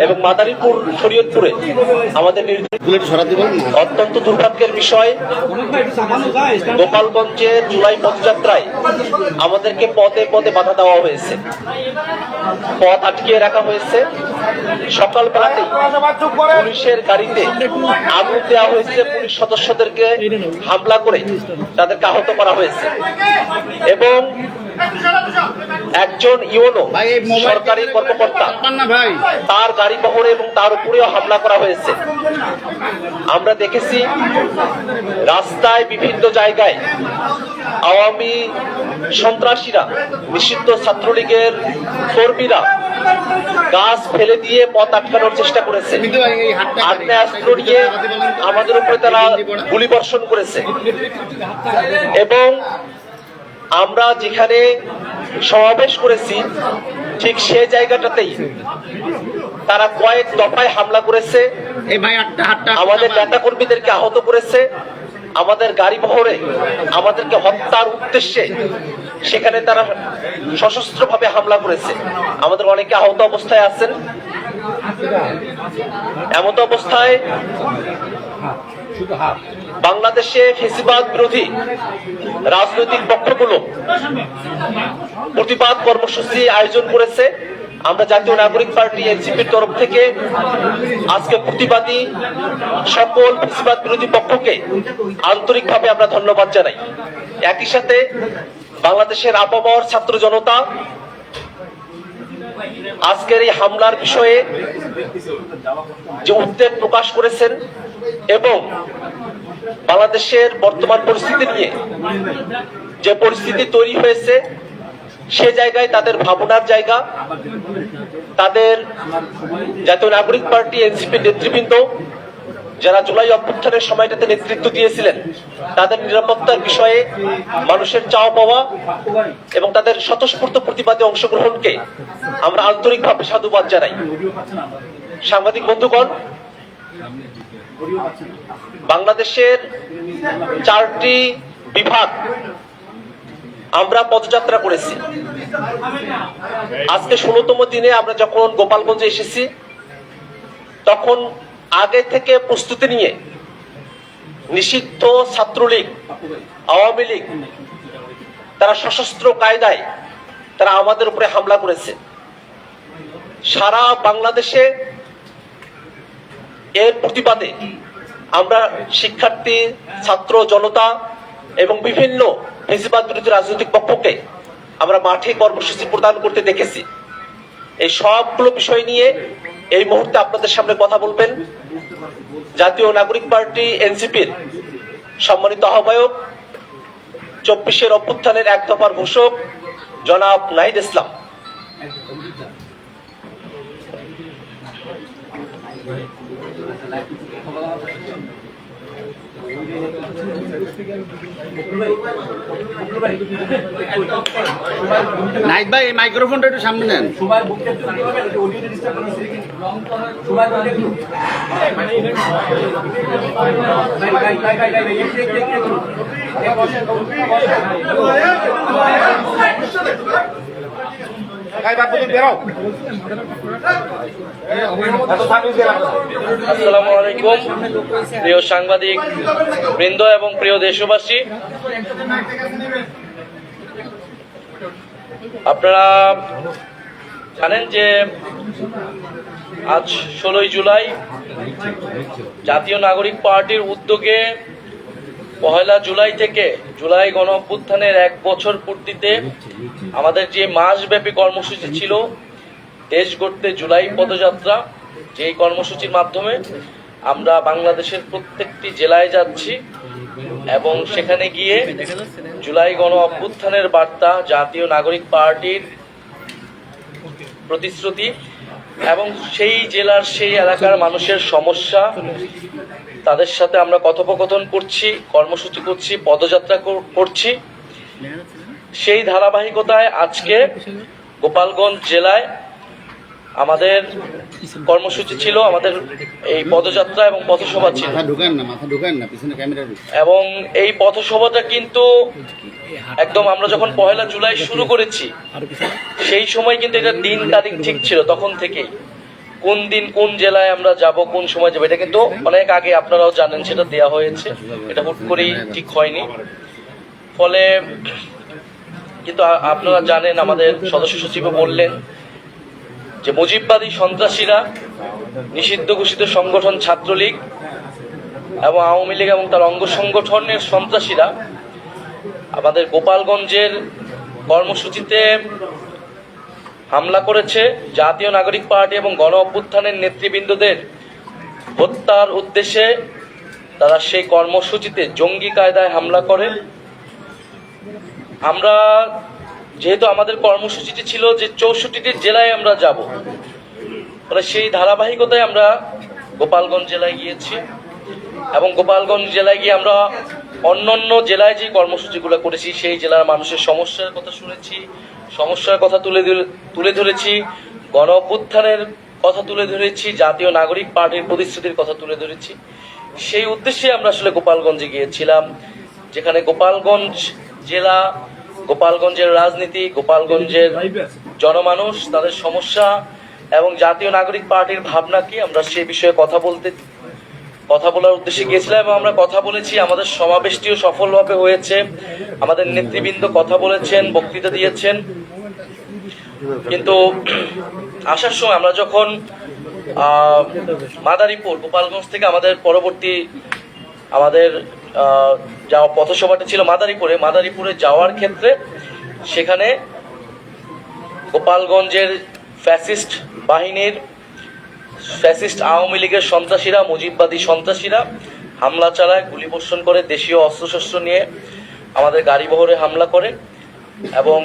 এবং মাদারীপুর শরীয়তপুরে আমাদের অত্যন্ত দুর্ভাগ্যের বিষয়, গোপালগঞ্জের জুলাই পদযাত্রায় আমাদেরকে পদে পদে বাধা দেওয়া হয়েছে, পথ আটকিয়ে রাখা হয়েছে। সকালবেলাতেই পুলিশের গাড়িতে আগুন দেওয়া হয়েছে, পুলিশ সদস্যদেরকে হামলা করে তাদেরকে আহত করা হয়েছে এবং একজন ইউনো সরকারি কর্মকর্তা তার গাড়ি বহরে এবং তার উপরেও হামলা করা হয়েছে। আমরা দেখেছি রাস্তায় বিভিন্ন জায়গায় আওয়ামী সন্ত্রাসীরা, নিষিদ্ধ ছাত্রলীগের কর্মীরা গাছ ফেলে দিয়ে পথ আটকানোর চেষ্টা করেছে, আগ্নেয়াস্ত্র নিয়ে আমাদের উপরে তারা গুলি বর্ষণ করেছে এবং আমরা যেখানে সমাবেশ করেছি ঠিক সে জায়গাটাতেই তারা কয়েক দফায় হামলা করেছে, আমাদের নেতা কর্মীদেরকে আহত করেছে, আমাদের গাড়ি বহরে আমাদেরকে হত্যার উদ্দেশ্যে সেখানে তারা সশস্ত্রভাবে হামলা করেছে। আমাদের অনেকে আহত অবস্থায় আছেন। এমত অবস্থায় বাংলাদেশে ফ্যাসিবাদ বিরোধী রাজনৈতিক পক্ষগুলো প্রতিবাদ কর্মসূচি আয়োজন করেছে। আমরা জাতীয় নাগরিক পার্টি এনসিপির তরফ থেকে আজকে প্রতিবাদী সকল ফ্যাসিবাদ বিরোধী পক্ষকে আন্তরিকভাবে আমরা ধন্যবাদ জানাই। একই সাথে বাংলাদেশের আপামর ছাত্র জনতা আজকের এই হামলার বিষয়ে যে উদ্বেগ প্রকাশ করেছেন এবং বাংলাদেশের বর্তমান পরিস্থিতি নিয়ে যে পরিস্থিতি তৈরি হয়েছে সে জায়গায় তাদের ভাবনার জায়গা, তাদের জাতীয় নাগরিক পার্টি এনসিপি নেতৃবৃন্দ যারা জুলাই অভ্যুত্থানের সময়টাতে নেতৃত্ব দিয়েছিলেন তাদের নিরাপত্তার বিষয়ে মানুষের চাওয়া পাওয়া এবং তাদের স্বতঃস্ফূর্ত প্রতিবাদে অংশগ্রহণকে আমরা আন্তরিকভাবে সাধুবাদ জানাই। সাংবাদিক বন্ধুগণ, বাংলাদেশের 4টি বিভাগ আমরা পদযাত্রা করেছি। আজকে 16তম দিনে আমরা যখন গোপালগঞ্জে এসেছি তখন আগে থেকে প্রস্তুতি নিয়ে নিষিদ্ধ ছাত্রলীগ, আওয়ামী লীগ তারা সশস্ত্র কায়দায় তারা আমাদের উপরে হামলা করেছে। সারা বাংলাদেশে এর প্রতিবাদে আমরা শিক্ষার্থী, ছাত্র জনতা এবং বিভিন্ন ফ্যাসিবাদ বিরোধী রাজনৈতিক পক্ষকে আমরা মাঠে কর্মসূচি প্রদান করতে দেখেছি। এই সবগুলো বিষয় নিয়ে এই মুহূর্তে আপনাদের সামনে কথা বলবেন জাতীয় নাগরিক পার্টি এনসিপির সম্মানিত আহ্বায়ক, 24-এর অভ্যুত্থানের এক দফার ঘোষক জনাব নাহিদ ইসলাম। নাহিদ ভাই, এই মাইক্রোফোনটা একটু সামনে নেন। আসসালামু আলাইকুম প্রিয় সাংবাদিক বৃন্দ এবং প্রিয় দেশবাসী, আপনারা জানেন যে আজ 16ই জুলাই জাতীয় নাগরিক পার্টির উদ্যোগে 1 জুলাই থেকে জুলাই গণ অভ্যুত্থানের 1 বছর পূর্তিতে আমাদের যে মাসব্যাপী কর্মসূচি ছিল দেশ গড়তে জুলাই পদযাত্রা, যেই কর্মসূচির মাধ্যমে আমরা বাংলাদেশের প্রত্যেকটি জেলায় যাচ্ছি এবং সেখানে গিয়ে জুলাই গণ অভ্যুত্থানের বার্তা, জাতীয় নাগরিক পার্টির প্রতিশ্রুতি এবং সেই জেলার সেই এলাকার মানুষের সমস্যা তাদের সাথে আমরা কথোপকথন করছি, কর্মসূচি করছি, পদযাত্রা করছি। সেই ধারাবাহিকতায় আজকে গোপালগঞ্জ জেলায় আমাদের কর্মসূচি ছিল, আমাদের এই পদযাত্রা এবং পথসভা ছিল। এবং এই পথসভাটা কিন্তু একদম আমরা যখন 1 জুলাই শুরু করেছি সেই সময় কিন্তু এটা দিন তারিখ ঠিক ছিল, তখন থেকেই কোন দিন কোন জেলায় আমরা যাব, কোন সময় যাবো, এটা কিন্তু অনেক আগে আপনারাও জানেন, সেটা দেওয়া হয়েছে। এটা হুট করেই ঠিক হয়নি। ফলে কিন্তু আপনারা জানেন, আমাদের সদস্য সচিবও বললেন যে মুজিববাদী সন্ত্রাসীরা, নিষিদ্ধ ঘোষিত সংগঠন ছাত্রলীগ এবং আওয়ামী লীগ এবং তার অঙ্গ সংগঠনের সন্ত্রাসীরা আমাদের গোপালগঞ্জের কর্মসূচিতে হামলা করেছে। জাতীয় নাগরিক পার্টি এবং গণ অভ্যুত্থানের নেতৃবৃন্দদের হত্যার উদ্দেশ্যে তারা সেই কর্মসূচিতে জঙ্গি কায়দায় হামলা করে। আমরা যেহেতু আমাদের কর্মসূচিটি ছিল যে 64টি জেলায় আমরা যাব, ফলে সেই ধারাবাহিকতায় আমরা গোপালগঞ্জ জেলায় গিয়েছি এবং গোপালগঞ্জ জেলায় গিয়ে আমরা অন্যান্য জেলায় যে কর্মসূচিগুলো করেছি সেই জেলার মানুষের সমস্যার কথা শুনেছি, সমস্যার কথা তুলে ধরেছি, গণ অভ্যুত্থানের কথা তুলে ধরেছি, জাতীয় নাগরিক পার্টির প্রতিশ্রুতির কথা তুলে ধরেছি। সেই উদ্দেশ্যে আমরা আসলে গোপালগঞ্জে গিয়েছিলাম, যেখানে গোপালগঞ্জ জেলা, গোপালগঞ্জের রাজনীতি, গোপালগঞ্জের জনমানুষ, তাদের সমস্যা এবং জাতীয় নাগরিক পার্টির ভাবনা কি, আমরা সেই বিষয়ে কথা বলার উদ্দেশ্যে গিয়েছিলাম এবং আমরা কথা বলেছি। আমাদের সমাবেশটিও সফলভাবে হয়েছে, আমাদের নেতৃবৃন্দ কথা বলেছেন, বক্তৃতা দিয়েছেন। কিন্তু আসার সময় আমরা যখন মাদারীপুর, গোপালগঞ্জ থেকে আমাদের পরবর্তী যাওয়া পথসভাটা ছিল মাদারীপুরে যাওয়ার ক্ষেত্রে, সেখানে গোপালগঞ্জের ফ্যাসিস্ট আওয়ামী লীগের সন্ত্রাসীরা, মুজিববাদী সন্ত্রাসীরা হামলা চালায়, গুলিবর্ষণ করে, দেশীয় অস্ত্রশস্ত্র নিয়ে আমাদের গাড়ি বহরে হামলা করে এবং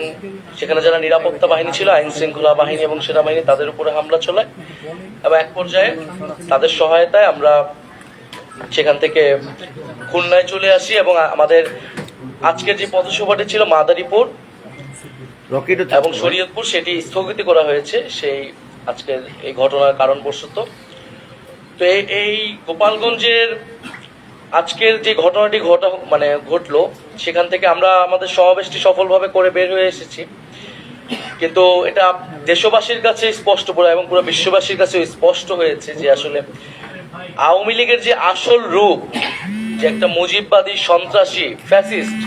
সেখানে যারা নিরাপত্তা বাহিনী ছিল, আইন শৃঙ্খলা বাহিনী এবং সেনাবাহিনী, তাদের উপরে হামলা চালায় এবং এক পর্যায়ে তাদের সহায়তায় আমরা সেখান থেকে খুলনায় চলে আসি এবং আমাদের আজকের যে পথসভাটি ছিল মাদারীপুর এবং শরীয়তপুর, সেটি স্থগিত করা হয়েছে সেই আজকের এই ঘটনার কারণবশত। তো এই গোপালগঞ্জের আজকের যে ঘটনাটি ঘটলো, সেখান থেকে আমরা আমাদের সমাবেশটি সফলভাবে করে বের হয়ে এসেছি। কিন্তু এটা দেশবাসীর কাছে স্পষ্ট এবং পুরো বিশ্ববাসীর কাছে স্পষ্ট হয়েছে যে আসলে আওয়ামী লীগের যে আসল রূপ, যে একটা মুজিববাদী সন্ত্রাসী ফ্যাসিস্ট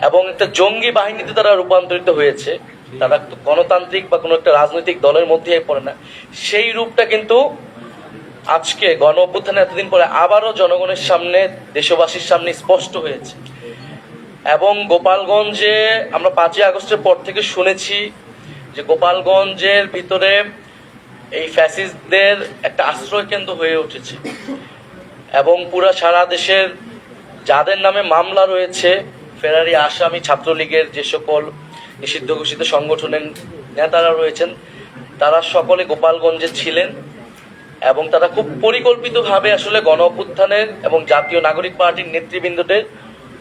এবং একটা জঙ্গি বাহিনীতে তারা রূপান্তরিত হয়েছে, তারা গণতান্ত্রিক বা কোনো একটা রাজনৈতিক দলের মধ্যে পড়ে না, সেই রূপটা কিন্তু আজকে গণ অভ্যুত্থানে এতদিন পরে আবারও জনগণের সামনে, দেশবাসীর সামনে স্পষ্ট হয়েছে। এবং গোপালগঞ্জে আমরা 5ই আগস্টের পর থেকে শুনেছি যে গোপালগঞ্জের ভিতরে এই ফ্যাসিস্টদের একটা আশ্রয় কেন্দ্র হয়ে উঠেছে এবং পুরা সারা দেশের যাদের নামে মামলা রয়েছে, ফেরারি আসামি, ছাত্রলীগের যে সকল নিষিদ্ধ ঘোষিত সংগঠনের নেতারা রয়েছেন, তারা সকলে গোপালগঞ্জে ছিলেন এবং তারা খুব পরিকল্পিতভাবে আসলে গণ অভ্যুত্থানের এবং জাতীয় নাগরিক পার্টির নেতৃবৃন্দদের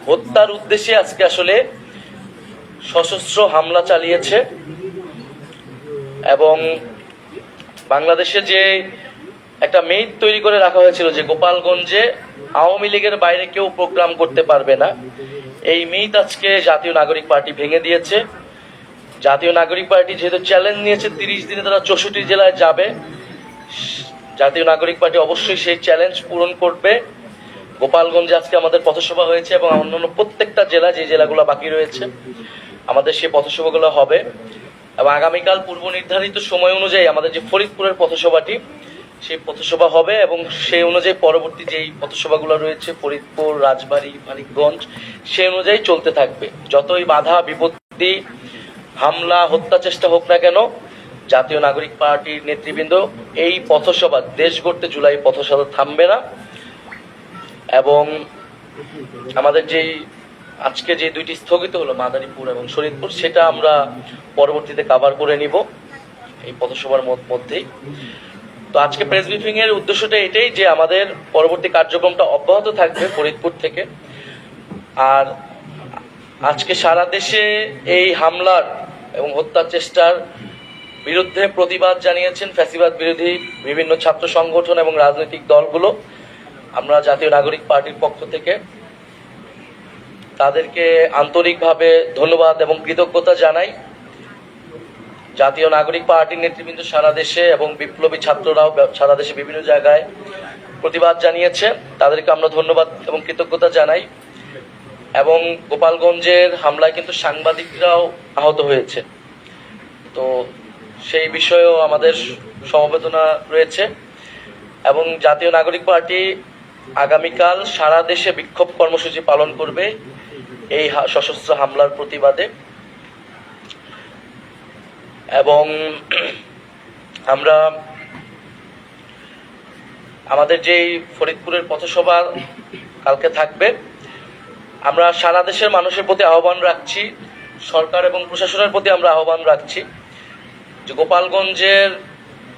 হত্যার উদ্দেশ্যে আজকে আসলে সশস্ত্র হামলা চালিয়েছে। এবং বাংলাদেশে যে একটা মিথ তৈরি করে রাখা হয়েছিল যে গোপালগঞ্জে আওয়ামী লীগের বাইরে কেউ প্রোগ্রাম করতে পারবে না, এই মিথ আজকে জাতীয় নাগরিক পার্টি ভেঙে দিয়েছে। জাতীয় নাগরিক পার্টি যেহেতু চ্যালেঞ্জ নিয়েছে 30 দিনে তারা 64 জেলায় যাবে, জাতীয় নাগরিক পার্টি অবশ্যই সেই চ্যালেঞ্জ পূরণ করবে। গোপালগঞ্জে আজকে আমাদের পথসভা হয়েছে এবং অন্যান্য প্রত্যেকটা জেলা, যে জেলাগুলো বাকি রয়েছে, আমাদের সেই পথসভাগুলো হবে এবং আগামীকাল পূর্ব নির্ধারিত সময় অনুযায়ী আমাদের যে ফরিদপুরের পথসভাটি, সেই পথসভা হবে এবং সেই অনুযায়ী পরবর্তী যেই পথসভাগুলো রয়েছে ফরিদপুর, রাজবাড়ী, মানিকগঞ্জ, সেই অনুযায়ী চলতে থাকবে। যতই বাধা বিপত্তি, হামলা, হত্যা চেষ্টা হোক না কেন, জাতীয় নাগরিক পার্টির নেতৃবৃন্দ এই পথসভা, দেশ গড়তে জুলাই পথসভা থামবে না। এবং আমাদের যেই আজকে যে দুইটি স্থগিত হলো মাদারীপুর এবং শরীয়তপুর, সেটা আমরা পরবর্তীতে কভার করে নিব এই পথসভার মধ্যেই। তো আজকে প্রেস ব্রিফিং এর উদ্দেশ্যটা এটাই যে আমাদের পরবর্তী কার্যক্রমটা অব্যাহত থাকবে ফরিদপুর থেকে। আর আজকে সারা দেশে এই হামলার এবং হত্যার চেষ্টার বিরুদ্ধে প্রতিবাদ জানিয়েছেন ফ্যাসিবাদ বিরোধী বিভিন্ন ছাত্র সংগঠন এবং রাজনৈতিক দলগুলো। আমরা জাতীয় নাগরিক পার্টির পক্ষ থেকে তাদেরকে আন্তরিকভাবে ধন্যবাদ এবং কৃতজ্ঞতা জানাই জাতীয় নাগরিক পার্টির নেতৃবৃন্দ সারা দেশে এবং বিপ্লবী ছাত্ররাও সারা দেশে বিভিন্ন জায়গায় প্রতিবাদ জানিয়েছে, তাদেরকে আমরা ধন্যবাদ এবং কৃতজ্ঞতা জানাই। এবং গোপালগঞ্জের হামলায় কিন্তু সাংবাদিকরাও আহত হয়েছে, তো সেই বিষয়েও আমাদের সমবেদনা রয়েছে। এবং জাতীয় নাগরিক পার্টি আগামীকাল সারা দেশে বিক্ষোভ কর্মসূচি পালন করবে এই সশস্ত্র হামলার প্রতিবাদে। এবং আমরা আমাদের যেই ফরিদপুরের পথসভা কালকে থাকবে, আমরা সারা দেশের মানুষের প্রতি আহ্বান রাখছি, সরকার এবং প্রশাসনের প্রতি আমরা আহ্বান রাখছি যে গোপালগঞ্জের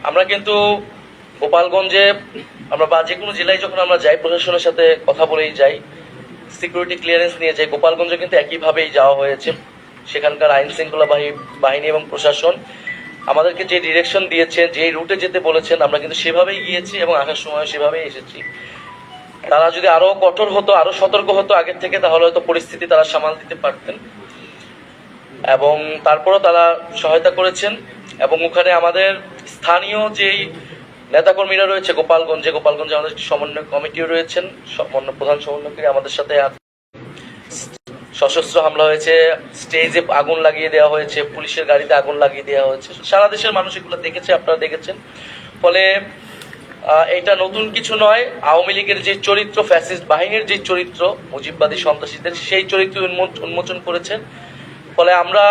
আমরা কিন্তু গোপালগঞ্জে আমরা বা যে কোনো জেলায় যখন আমরা যাই প্রশাসনের সাথে কথা বলেই যাই, সিকিউরিটি ক্লিয়ারেন্স নিয়ে যাই। গোপালগঞ্জে কিন্তু একইভাবেই যাওয়া হয়েছে, সেখানকার আইন শৃঙ্খলা বাহিনী এবং প্রশাসন আমাদেরকে যে ডিরেকশন দিয়েছে, যে রুটে যেতে বলেছেন, আমরা কিন্তু সেভাবেই গিয়েছি এবং আসার সময় সেভাবেই এসেছি। তারা যদি আরো কঠোর হতো, আরো সতর্ক হতো আগের থেকে, তাহলে হয়তো পরিস্থিতি তারা সামাল দিতে পারতেন। এবং তারপরও তারা সহায়তা করেছেন। এবং ওখানে আমাদের স্থানীয় যেই নেতাকর্মীরা রয়েছে গোপালগঞ্জে আমাদের সমন্বয় কমিটিও রয়েছেন, প্রধান সমন্বয়কারী আমাদের সাথে। সশস্ত্র হামলা হয়েছে, স্টেজে আগুন লাগিয়ে দেওয়া হয়েছে, পুলিশের গাড়িতে আগুন লাগিয়ে দেওয়া হয়েছে, সারা দেশের মানুষ এগুলো দেখেছে, আপনারা দেখেছেন। ফলে এটা নতুন কিছু নয়। আওয়ামী লীগের যে চরিত্র, ফ্যাসিস্ট বাহিনীর যে চরিত্র, মুজিববাদী সন্ত্রাসীদের, সেই চরিত্র উন্মোচন করেছেন। ফলে আমরা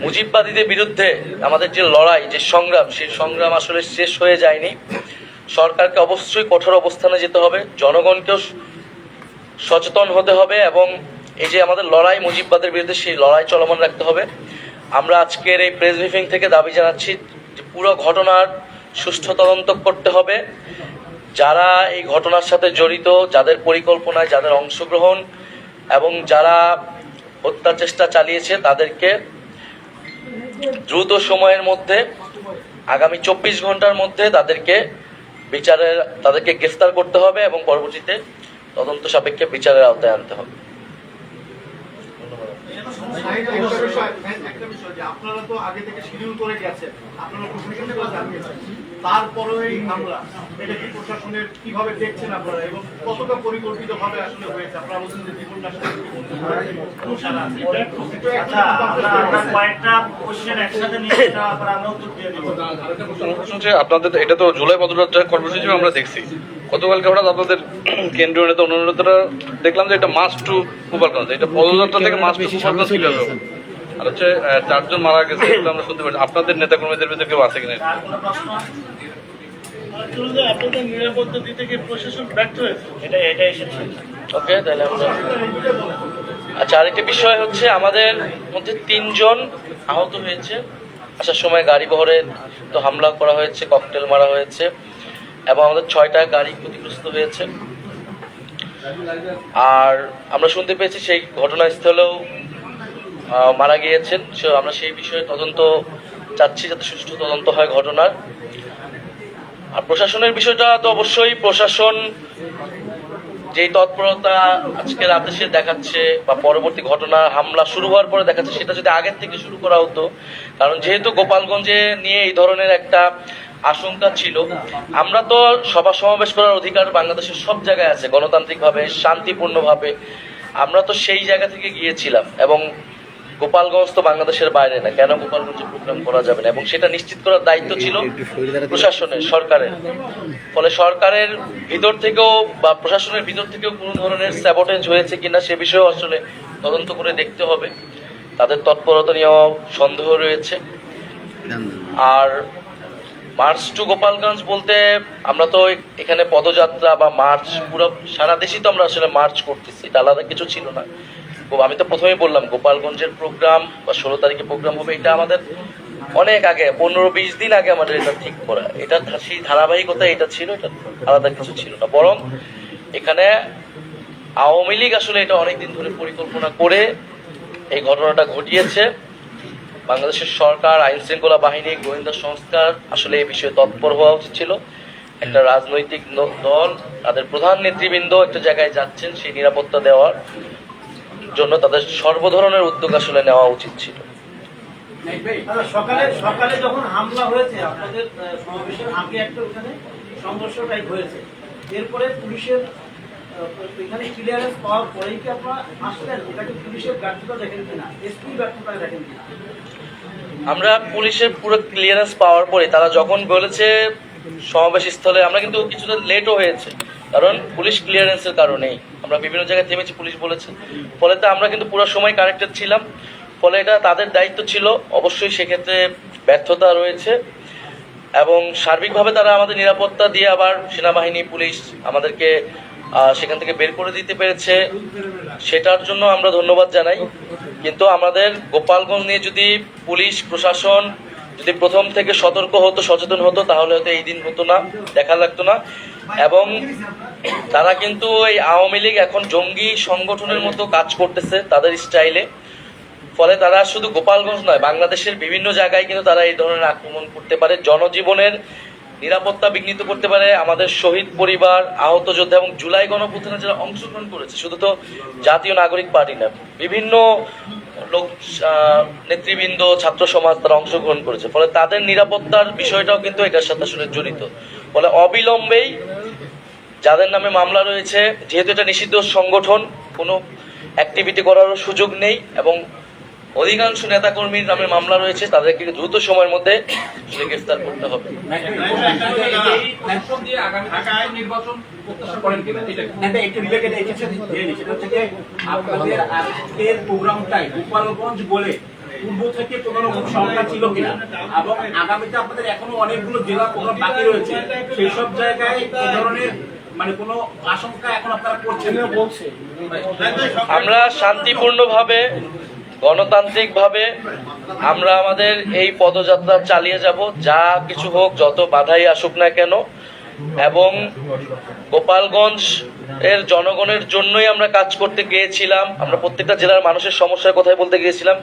মুজিববাদীদের বিরুদ্ধে আমাদের যে লড়াই, যে সংগ্রাম, সেই সংগ্রাম আসলে শেষ হয়ে যায়নি। সরকারকে অবশ্যই কঠোর অবস্থানে যেতে হবে, জনগণকেও সচেতন হতে হবে এবং এই যে আমাদের লড়াই মুজিববাদের বিরুদ্ধে, সেই লড়াই চলমান রাখতে হবে। আমরা আজকের এই প্রেস ব্রিফিং থেকে দাবি জানাচ্ছি যে পুরো ঘটনার সুষ্ঠু তদন্ত করতে হবে। যারা এই ঘটনার সাথে জড়িত, যাদের পরিকল্পনায়, যাদের অংশগ্রহণ এবং যারা হত্যার চেষ্টা চালিয়েছে, তাদেরকে দ্রুত সময়ের মধ্যে, আগামী 24 ঘন্টার মধ্যে তাদেরকে গ্রেফতার করতে হবে এবং পরবর্তীতে তদন্ত সাপেক্ষে বিচারের আওতায় আনতে হবে। আপনারা তো আগে থেকে শিডিউল করে গেছেন, আপনারা প্রশাসনের জানিয়েছেন, তারপরে এই হামলা, এটা কি প্রশাসনের কিভাবে দেখছেন আপনারা এবং কতটা পরিকল্পিত ভাবে আসলে হয়েছে? আপনারা বলছেন যে জীবন আপনাদের এটা তো জুলাই পদযাত্রা কর্মসূচি আমরা দেখছি। গতকালকে হঠাৎ আপনাদের কেন্দ্রীয় নেতা অনুনেতারা দেখলাম যে এটা মার্চ টু গোপালগঞ্জ, এটা পদযাত্রা থেকে মার্চ টু গোপালগঞ্জ কিভাবে হবে? আর হচ্ছে 4 জন মারা গেছে, আমরা শুনতে পাচ্ছি। আপনাদের নেতা কর্মীদের ভিতরে কেউ আছে কিনা? আপনাদের নিরাপত্তা দিতে গিয়ে প্রশাসন ব্যর্থ হয়েছে, এটা এসেছে। ওকে, তাহলে আমরা আচ্ছা, আরেকটি বিষয় হচ্ছে আমাদের মধ্যে 3 জন আহত হয়েছে। আসার সময় গাড়ি বহরে তো হামলা করা হয়েছে, ককটেল মারা হয়েছে এবং আমাদের 6টা গাড়ি ক্ষতিগ্রস্ত হয়েছে। আর আমরা শুনতে পেয়েছি সেই ঘটনাস্থলেও মারা গিয়েছেন। আমরা সেই বিষয়ে তদন্ত চাচ্ছি, যাতে সুষ্ঠু তদন্ত হয় ঘটনার। আর প্রশাসনের বিষয়টা তো অবশ্যই প্রশাসন যেই তৎপরতা আজকে রাতে সে দেখাচ্ছে বা পরবর্তী ঘটনা হামলা শুরু হওয়ার পরে দেখাচ্ছে, সেটা যদি আগের থেকে শুরু করা হতো। কারণ যেহেতু গোপালগঞ্জে নিয়ে এই ধরনের একটা আশঙ্কা ছিল, আমরা তো সভা সমাবেশ করার অধিকার বাংলাদেশের সব জায়গায় আছে, গণতান্ত্রিকভাবে, শান্তিপূর্ণভাবে। আমরা তো সেই জায়গা থেকে গিয়েছিলাম এবং গোপালগঞ্জ তো বাংলাদেশের বাইরে না, কেন গোপালগঞ্জে প্রোগ্রাম করা যাবে না? এবং সেটা নিশ্চিত করার দায়িত্ব ছিল প্রশাসনের, সরকারের। ফলে সরকারের ভিতর থেকেও বা প্রশাসনের ভিতর থেকেও কোনো ধরনের স্যাবোটেজ হয়েছে কিনা সে বিষয়েও আসলে তদন্ত করে দেখতে হবে। তাদের তৎপরতা নিয়েও সন্দেহ রয়েছে। আর মার্চ টু গোপালগঞ্জ বলতে আমরা তো এখানে পদযাত্রা বা মার্চ, পুরো সারা দেশই তো আমরা আসলে মার্চ করতেছি, এটা আলাদা কিছু ছিল না। আমি তো প্রথমেই বললাম গোপালগঞ্জের প্রোগ্রাম বা 16 তারিখে প্রোগ্রাম হবে, এটা আমাদের অনেক আগে, 15-20 দিন আগে আমাদের এটা ঠিক করা। এটা সেই ধারাবাহিকতা এটা ছিল, এটা আলাদা কিছু ছিল না। বরং এখানে আওয়ামী লীগ আসলে এটা অনেকদিন ধরে পরিকল্পনা করে এই ঘটনাটা ঘটিয়েছে। বাংলাদেশের সরকার, আইন শৃঙ্খলা বাহিনী, গোয়েন্দা সংস্থা আসলে এই বিষয়ে তৎপর হওয়া উচিত ছিল। একটা রাজনৈতিক দল, তাদের প্রধান নেতৃবৃন্দ একটা জায়গায় যাচ্ছেন, সেই নিরাপত্তা দেওয়ার জন্য তাদের সর্বধরনের উদ্যোগ আসলে নেওয়া উচিত ছিল। সকালে সকালে যখন হামলা হয়েছে আপনাদের সমাবেশের আগে একটা ওখানে সংঘর্ষ টাইপ হয়েছে, এরপরে পুলিশের এখানে ক্লিয়ারেন্স পাওয়ার পরেই কি আপনারা আসলেন? এটাকে পুলিশের ব্যর্থতা দেখেন কিনা, এসপি ব্যর্থতা দেখেন কিনা? আমরা পুলিশের পুরো ক্লিয়ারেন্স পাওয়ার পরে তারা যখন বলেছে সমাবেশ স্থলে, আমরা কিন্তু কিছুটা লেটও হয়েছে, কারণ পুলিশ ক্লিয়ারেন্সের কারণেই আমরা বিভিন্ন জায়গায় থেমেছি, পুলিশ বলেছে। ফলে তো আমরা কিন্তু পুরো সময় কানেক্টেড ছিলাম, ফলে এটা তাদের দায়িত্ব ছিল। অবশ্যই সেক্ষেত্রে ব্যর্থতা রয়েছে এবং সার্বিকভাবে তারা আমাদের নিরাপত্তা দিয়ে আবার সেনাবাহিনী, পুলিশ আমাদেরকে সেখান থেকে বের করে দিতে পেরেছে, সেটার জন্য আমরা ধন্যবাদ জানাই। কিন্তু আমাদের গোপালগঞ্জ নিয়ে যদি পুলিশ প্রশাসন যদি প্রথম থেকে সতর্ক হতো, সচেতন হতো, তাহলে হয়তো এই দিন হতো না, দেখা লাগতো না। এবং তারা কিন্তু এই আওয়ামী লীগ এখন জঙ্গি সংগঠনের মতো কাজ করতেছে তাদের স্টাইলে। ফলে তারা শুধু গোপালগঞ্জ নয়, বাংলাদেশের বিভিন্ন জায়গায় কিন্তু তারা এই ধরনের আক্রমণ করতে পারে, জনজীবনের নিরাপত্তা বিঘ্নিত করতে পারে। আমাদের শহীদ পরিবার, আহত যোদ্ধা এবং জুলাই গণঅভ্যুত্থানে যারা অংশগ্রহণ করেছে, শুধু তো জাতীয় নাগরিক পার্টি না, বিভিন্ন লোক, নেতৃবৃন্দ, ছাত্র সমাজ তারা অংশগ্রহণ করেছে। ফলে তাদের নিরাপত্তার বিষয়টাও কিন্তু এটার সাথে আসলে জড়িত। ফলে অবিলম্বেই যাদের নামে মামলা রয়েছে, যেহেতু এটা নিষিদ্ধ সংগঠন, কোনো অ্যাক্টিভিটি করারও সুযোগ নেই এবং অধিকাংশ নেতাকর্মীর নামে মামলা রয়েছে, তাদেরকে দ্রুত সময়ের মধ্যে গ্রেফতার করতে হবে। আপনাদের আজকের প্রোগ্রামটাই গোপালগঞ্জ বলে পূর্ব থেকে কোনো সংখ্যা ছিল কিনা, এবং আগামীতে আপনাদের এখনো অনেকগুলো জেলা প্রোগ্রাম বাকি রয়েছে, সেই সব জায়গায় এই ধরনের মানে কোনো আশঙ্কা এখন আপনারা করছেন বলছে? আমরা শান্তিপূর্ণভাবে, গণতান্ত্রিকভাবে আমরা আমাদের এই পদযাত্রা চালিয়ে যাব, যা কিছু হোক, যত বাধাই আসুক না কেন। এবং গোপালগঞ্জ এর জনগণের জন্যই আমরা কাজ করতে গিয়েছিলাম। আমরা প্রত্যেকটা জেলার মানুষের সমস্যার কথাই বলতে গিয়েছিলাম,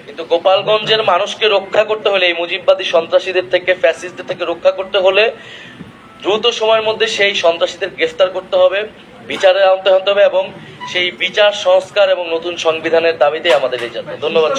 কিন্তু গোপালগঞ্জের মানুষকে রক্ষা করতে হলে, এই মুজিববাদী সন্ত্রাসীদের থেকে, ফ্যাসিস্টদের থেকে রক্ষা করতে হলে দ্রুত সময়ের মধ্যে সেই সন্ত্রাসীদের গ্রেফতার করতে হবে, বিচারে আনতে হবে এবং সেই বিচার সংস্কার এবং নতুন সংবিধানের দাবিতে আমাদের এই যাত্রা। ধন্যবাদ।